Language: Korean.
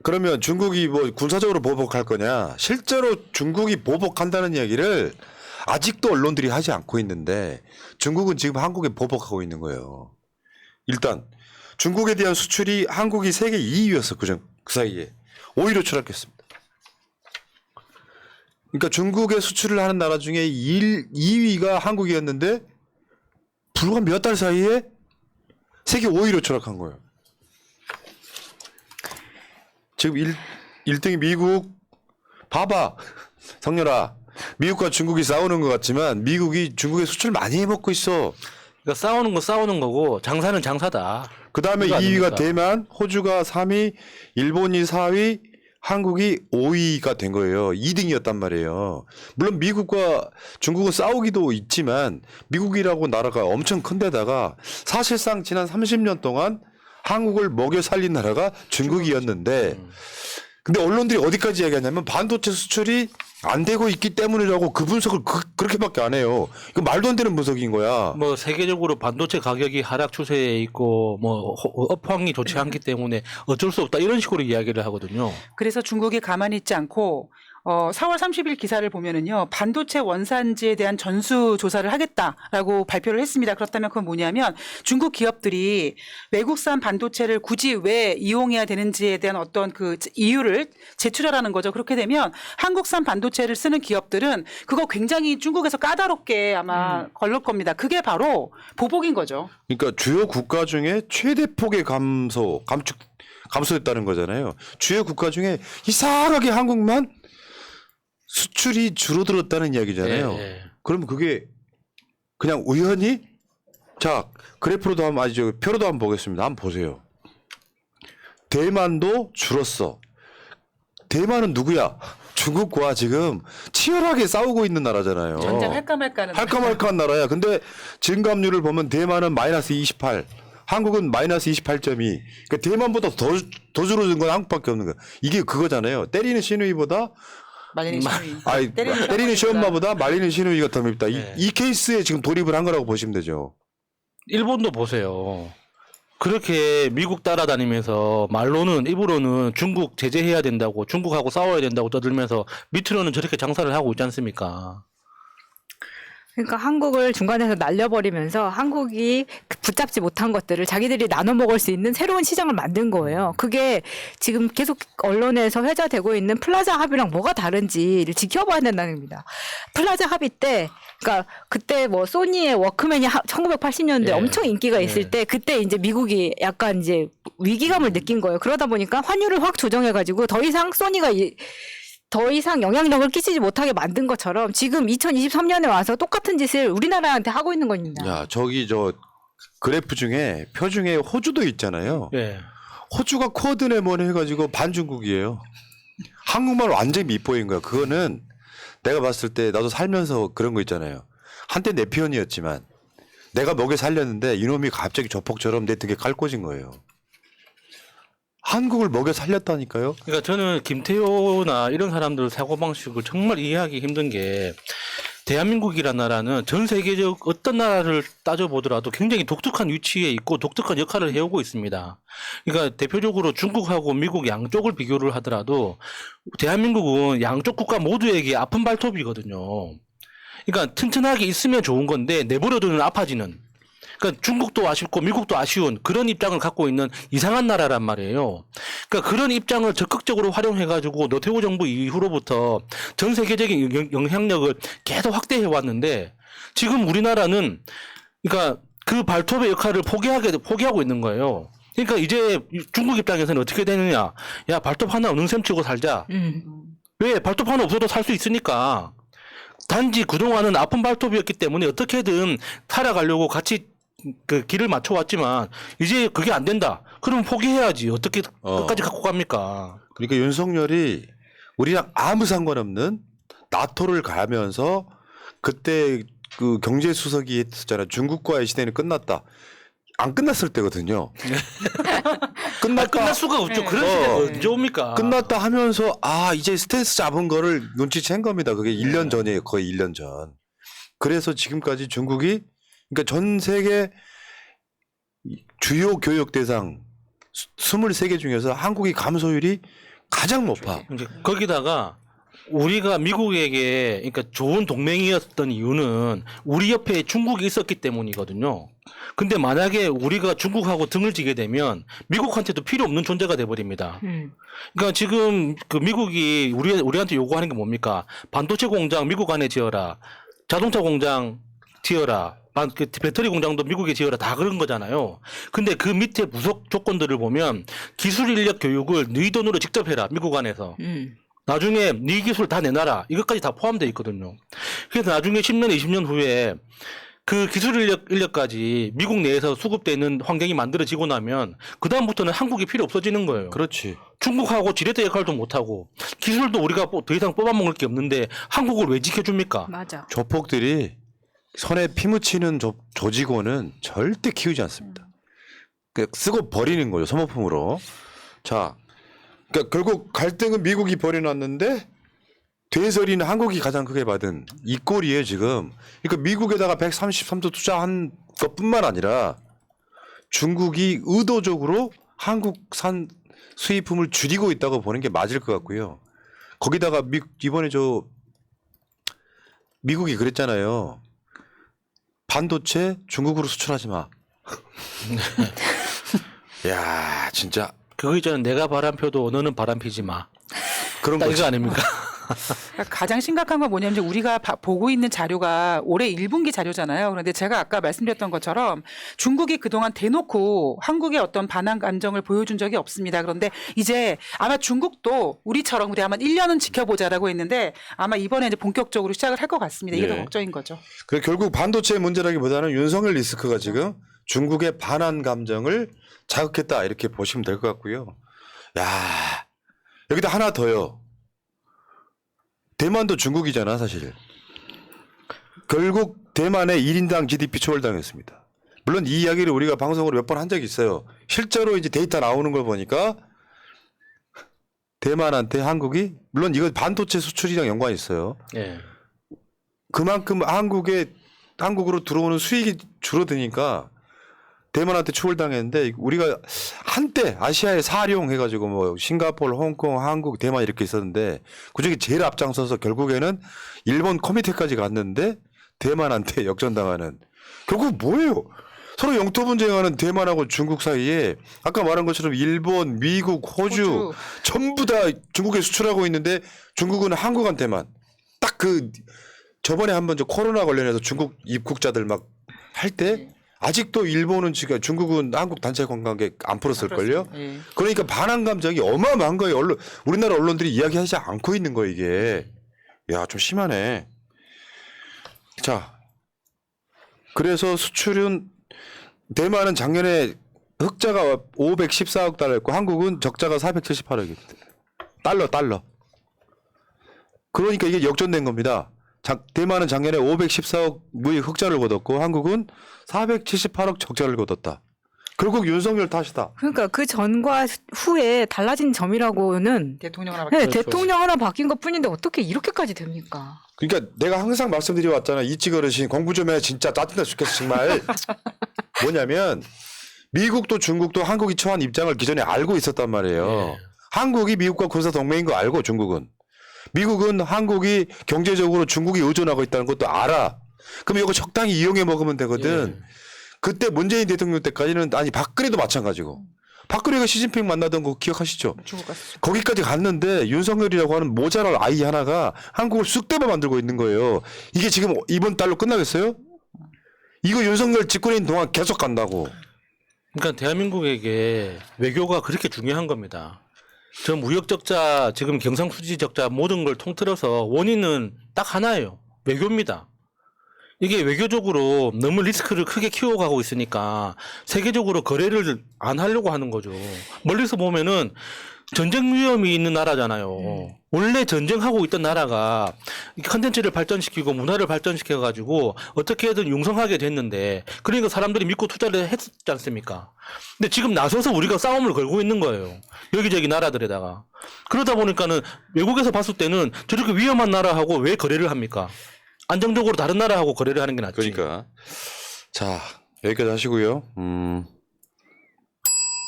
그러면 중국이 뭐 군사적으로 보복할 거냐? 실제로 중국이 보복한다는 이야기를 아직도 언론들이 하지 않고 있는데 중국은 지금 한국에 보복하고 있는 거예요. 일단 중국에 대한 수출이 한국이 세계 2위였어. 그 사이에 5위로 추락했습니다. 그러니까 중국에 수출을 하는 나라 중에 2위가 한국이었는데 불과 몇 달 사이에 세계 5위로 추락한 거예요. 지금 1등이 미국. 봐봐 성렬아, 미국과 중국이 싸우는 것 같지만 미국이 중국에 수출 많이 해먹고 있어. 그러니까 싸우는 거 싸우는 거고 장사는 장사다. 그 다음에 2위가 대만, 호주가 3위, 일본이 4위, 한국이 5위가 된 거예요. 2등이었단 말이에요. 물론 미국과 중국은 싸우기도 있지만 미국이라고 나라가 엄청 큰 데다가 사실상 지난 30년 동안 한국을 먹여 살린 나라가 중국이었는데 근데 언론들이 어디까지 얘기하냐면 반도체 수출이 안 되고 있기 때문이라고 그 분석을 그렇게밖에 안 해요. 이거 말도 안 되는 분석인 거야. 뭐 세계적으로 반도체 가격이 하락 추세에 있고 뭐 업황이 좋지 않기 때문에 어쩔 수 없다 이런 식으로 이야기를 하거든요. 그래서 중국이 가만히 있지 않고 4월 30일 기사를 보면은요, 반도체 원산지에 대한 전수 조사를 하겠다라고 발표를 했습니다. 그렇다면 그건 뭐냐면 중국 기업들이 외국산 반도체를 굳이 왜 이용해야 되는지에 대한 어떤 그 이유를 제출하라는 거죠. 그렇게 되면 한국산 반도체를 쓰는 기업들은 그거 굉장히 중국에서 까다롭게 아마 걸릴 겁니다. 그게 바로 보복인 거죠. 그러니까 주요 국가 중에 최대 폭의 감소했다는 거잖아요. 주요 국가 중에 이상하게 한국만 수출이 줄어들었다는 이야기잖아요. 네. 그럼 그게 그냥 우연히 자 그래프로도 한번 표로도 한번 보겠습니다. 한번 보세요. 대만도 줄었어. 대만은 누구야? 중국과 지금 치열하게 싸우고 있는 나라잖아요. 전쟁 할까 말까는 할까 말까한 나라야. 근데 증감률을 보면 대만은 마이너스 28, 한국은 마이너스 28.2. 그러니까 대만보다 더 줄어든 건 한국밖에 없는 거야. 이게 그거잖아요. 때리는 시누이보다 말리는 시누이. 아니, 때리는 시엄마보다 말리는 시누이가 더 밉다. 네. 이 케이스에 지금 돌입을 한 거라고 보시면 되죠. 일본도 보세요. 그렇게 미국 따라다니면서 말로는 입으로는 중국 제재해야 된다고 중국하고 싸워야 된다고 떠들면서 밑으로는 저렇게 장사를 하고 있지 않습니까? 그러니까 한국을 중간에서 날려버리면서 한국이 붙잡지 못한 것들을 자기들이 나눠 먹을 수 있는 새로운 시장을 만든 거예요. 그게 지금 계속 언론에서 회자되고 있는 플라자 합의랑 뭐가 다른지를 지켜봐야 된다는 겁니다. 플라자 합의 때, 그러니까 그때 뭐 소니의 워크맨이 1980년대 예. 엄청 인기가 있을 때 그때 이제 미국이 약간 이제 위기감을 느낀 거예요. 그러다 보니까 환율을 확 조정해가지고 더 이상 영향력을 끼치지 못하게 만든 것처럼 지금 2023년에 와서 똑같은 짓을 우리나라한테 하고 있는 겁니다. 야, 저기 저 그래프 중에 표 중에 호주도 있잖아요. 예. 호주가 코어디네이먼 해가지고 반중국이에요. 한국말 완전히 밑보인 거야. 그거는 내가 봤을 때 나도 살면서 그런 거 있잖아요. 한때 내 편이었지만 내가 먹여 살렸는데 이놈이 갑자기 조폭처럼 내 등에 칼 꽂은 거예요. 한국을 먹여 살렸다니까요. 그러니까 저는 김태효나 이런 사람들 사고방식을 정말 이해하기 힘든 게 대한민국이라는 나라는 전 세계적 어떤 나라를 따져보더라도 굉장히 독특한 위치에 있고 독특한 역할을 해오고 있습니다. 그러니까 대표적으로 중국하고 미국 양쪽을 비교를 하더라도 대한민국은 양쪽 국가 모두에게 아픈 발톱이거든요. 그러니까 튼튼하게 있으면 좋은 건데 내버려두면 아파지는. 그러니까 중국도 아쉽고 미국도 아쉬운 그런 입장을 갖고 있는 이상한 나라란 말이에요. 그러니까 그런 입장을 적극적으로 활용해가지고 노태우 정부 이후로부터 전 세계적인 영향력을 계속 확대해 왔는데 지금 우리나라는 그러니까 그 발톱의 역할을 포기하고 있는 거예요. 그러니까 이제 중국 입장에서는 어떻게 되느냐? 야, 발톱 하나 없는 셈 치고 살자. 왜? 발톱 하나 없어도 살 수 있으니까. 단지 그동안은 아픈 발톱이었기 때문에 어떻게든 살아가려고 같이 그 길을 맞춰왔지만 이제 그게 안 된다. 그러면 포기해야지. 어떻게 끝까지 갖고 갑니까? 그러니까 윤석열이 우리랑 아무 상관없는 나토를 가면서 그때 그 경제수석이 했었잖아요. 중국과의 시대는 끝났다. 안 끝났을 때거든요. 끝났다. 끝날 수가 없죠. 그런 시대가 언제 옵니까? 끝났다 하면서 이제 스탠스 잡은 거를 눈치챈 겁니다. 그게 1년 전이에요. 거의 1년 전. 그래서 지금까지 중국이 그러니까 전 세계 주요 교육 대상 23개 중에서 한국이 감소율이 가장 높아. 이제 거기다가 우리가 미국에게 그러니까 좋은 동맹이었던 이유는 우리 옆에 중국이 있었기 때문이거든요. 근데 만약에 우리가 중국하고 등을 지게 되면 미국한테도 필요 없는 존재가 돼버립니다. 그러니까 지금 그 미국이 우리한테 요구하는 게 뭡니까? 반도체 공장 미국 안에 지어라. 자동차 공장 지어라. 그 배터리 공장도 미국에 지어라. 다 그런 거잖아요. 근데 그 밑에 부속 조건들을 보면 기술 인력 교육을 너희 돈으로 직접 해라. 미국 안에서. 나중에 네 기술 다 내놔라. 이것까지 다 포함되어 있거든요. 그래서 나중에 10년, 20년 후에 그 기술 인력까지 미국 내에서 수급되는 환경이 만들어지고 나면 그다음부터는 한국이 필요 없어지는 거예요. 그렇지. 중국하고 지렛대 역할도 못하고 기술도 우리가 더 이상 뽑아먹을 게 없는데 한국을 왜 지켜줍니까? 맞아. 조폭들이 손에 피 묻히는 조직원은 절대 키우지 않습니다. 그냥 쓰고 버리는 거죠. 소모품으로. 자, 그러니까 결국 갈등은 미국이 벌여놨는데 되서리는 한국이 가장 크게 받은 이 꼴이에요 지금. 그러니까 미국에다가 133조 투자한 것뿐만 아니라 중국이 의도적으로 한국산 수입품을 줄이고 있다고 보는 게 맞을 것 같고요. 거기다가 이번에 미국이 그랬잖아요. 반도체 중국으로 수출하지 마. 야, 진짜 그거 있잖아요. 내가 바람펴도 너는 바람피지 마. 그런 딱 거지. 이거 아닙니까? 그러니까 가장 심각한 건 뭐냐면 이제 우리가 보고 있는 자료가 올해 1분기 자료잖아요. 그런데 제가 아까 말씀드렸던 것처럼 중국이 그동안 대놓고 한국의 어떤 반항 감정을 보여준 적이 없습니다. 그런데 이제 아마 중국도 우리처럼 우리 아마 1년은 지켜보자라고 했는데 아마 이번에 이제 본격적으로 시작을 할 것 같습니다. 이게 네. 더 걱정인 거죠. 그래 결국 반도체 문제라기보다는 윤석열 리스크가 지금 중국의 반한 감정을 자극했다 이렇게 보시면 될 것 같고요. 야, 여기다 하나 더요. 대만도 중국이잖아 사실. 결국 대만의 1인당 GDP 초월당했습니다. 물론 이 이야기를 우리가 방송으로 몇 번 한 적이 있어요. 실제로 이제 데이터 나오는 걸 보니까 대만한테 한국이 물론 이거 반도체 수출이랑 연관이 있어요. 예. 그만큼 한국으로 들어오는 수익이 줄어드니까 대만한테 초월당했는데 우리가 한때 아시아에 사룡 해가지고 뭐 싱가포르, 홍콩, 한국, 대만 이렇게 있었는데 그중에 제일 앞장서서 결국에는 일본 코미테까지 갔는데 대만한테 역전당하는 결국 뭐예요? 서로 영토 분쟁하는 대만하고 중국 사이에 아까 말한 것처럼 일본, 미국, 호주 전부 다 중국에 수출하고 있는데 중국은 한국한테만 딱 그 저번에 한번 저 코로나 관련해서 중국 입국자들 막 할 때 아직도 일본은 지금 중국은 한국 단체 관광객 안 풀었을걸요? 예. 그러니까 반항 감정이 어마어마한 거예요. 우리나라 언론들이 이야기하지 않고 있는 거예요, 이게. 야, 좀 심하네. 자, 그래서 수출은 대만은 작년에 흑자가 514억 달러였고 한국은 적자가 478억이었대. 달러. 그러니까 이게 역전된 겁니다. 대만은 작년에 514억 무익 흑자를 거뒀고 한국은 478억 적자를 거뒀다. 결국 윤석열 탓이다. 그러니까 그 전과 후에 달라진 점이라고는 대통령 하나 네, 바뀌었죠. 대통령 하나 바뀐 것 뿐인데 어떻게 이렇게까지 됩니까? 그러니까 내가 항상 말씀드려 왔잖아. 이찌 어르신 공부 좀 해. 진짜 짜증나 죽겠어 정말. 뭐냐면 미국도 중국도 한국이 처한 입장을 기존에 알고 있었단 말이에요. 네. 한국이 미국과 군사 동맹인 거 알고 중국은. 미국은 한국이 경제적으로 중국이 의존하고 있다는 것도 알아. 그럼 이거 적당히 이용해 먹으면 되거든. 그때 문재인 대통령 때까지는 아니 박근혜도 마찬가지고. 박근혜가 시진핑 만나던 거 기억하시죠? 중국 갔었죠. 거기까지 갔는데 윤석열이라고 하는 모자랄 아이 하나가 한국을 쑥대밭 만들고 있는 거예요. 이게 지금 이번 달로 끝나겠어요? 이거 윤석열 집권에 있는 동안 계속 간다고. 그러니까 대한민국에게 외교가 그렇게 중요한 겁니다. 저 무역 적자, 지금 경상수지 적자 모든 걸 통틀어서 원인은 딱 하나예요. 외교입니다. 이게 외교적으로 너무 리스크를 크게 키워가고 있으니까 세계적으로 거래를 안 하려고 하는 거죠. 멀리서 보면은 전쟁 위험이 있는 나라잖아요. 원래 전쟁하고 있던 나라가 컨텐츠를 발전시키고 문화를 발전시켜가지고 어떻게든 융성하게 됐는데 그러니까 사람들이 믿고 투자를 했지 않습니까? 근데 지금 나서서 우리가 싸움을 걸고 있는 거예요. 여기저기 나라들에다가. 그러다 보니까는 외국에서 봤을 때는 저렇게 위험한 나라하고 왜 거래를 합니까? 안정적으로 다른 나라하고 거래를 하는 게 낫지. 그러니까. 자, 여기까지 하시고요.